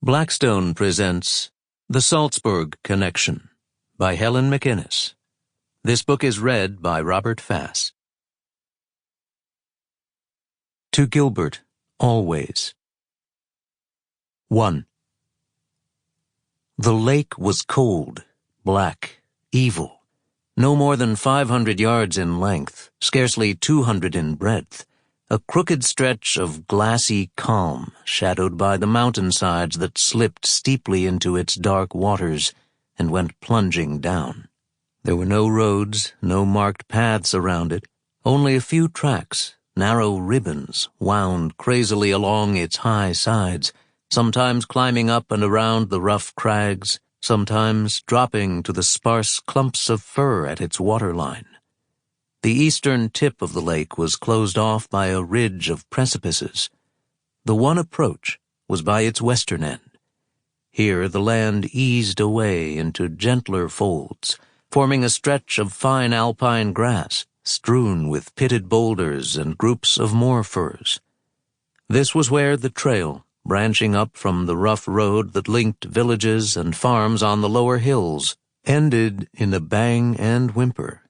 Blackstone presents The Salzburg Connection by Helen Macinnes. This book is read by Robert Fass. To Gilbert, always. 1. The lake was cold, black, evil, no more than 500 yards in length, scarcely 200 in breadth, a crooked stretch of glassy calm shadowed by the mountainsides that slipped steeply into its dark waters and went plunging down. There were no roads, no marked paths around it, only a few tracks, narrow ribbons, wound crazily along its high sides, sometimes climbing up and around the rough crags, sometimes dropping to the sparse clumps of fir at its waterline. The eastern tip of the lake was closed off by a ridge of precipices. The one approach was by its western end. Here the land eased away into gentler folds, forming a stretch of fine alpine grass, strewn with pitted boulders and groups of moor firs. This was where the trail, branching up from the rough road that linked villages and farms on the lower hills, ended in a bang and whimper.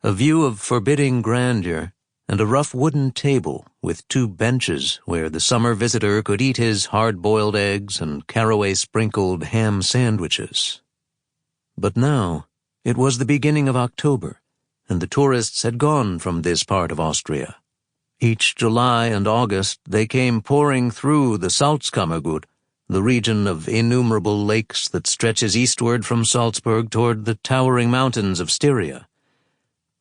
A view of forbidding grandeur, and a rough wooden table with 2 benches where the summer visitor could eat his hard-boiled eggs and caraway-sprinkled ham sandwiches. But now it was the beginning of October, and the tourists had gone from this part of Austria. Each July and August they came pouring through the Salzkammergut, the region of innumerable lakes that stretches eastward from Salzburg toward the towering mountains of Styria.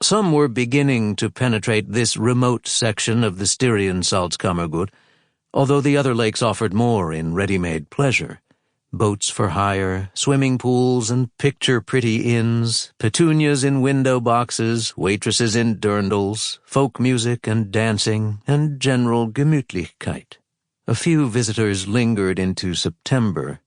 Some were beginning to penetrate this remote section of the Styrian Salzkammergut, although the other lakes offered more in ready-made pleasure. Boats for hire, swimming pools and picture-pretty inns, petunias in window boxes, waitresses in dirndls, folk music and dancing, and general Gemütlichkeit. A few visitors lingered into September,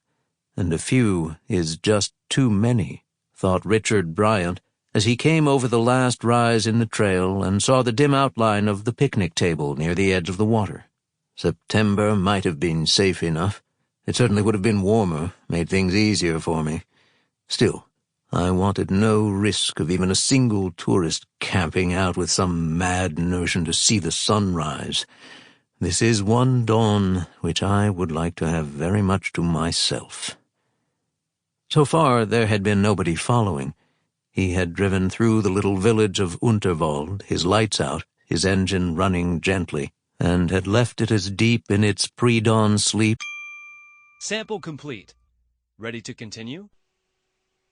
and a few is just too many, thought Richard Bryant, as he came over the last rise in the trail and saw the dim outline of the picnic table near the edge of the water. September might have been safe enough. It certainly would have been warmer, made things easier for me. Still, I wanted no risk of even a single tourist camping out with some mad notion to see the sunrise. This is one dawn which I would like to have very much to myself. So far, there had been nobody following. He had driven through the little village of Unterwald, his lights out, his engine running gently, and had left it as deep in its pre-dawn sleep. Sample complete. Ready to continue?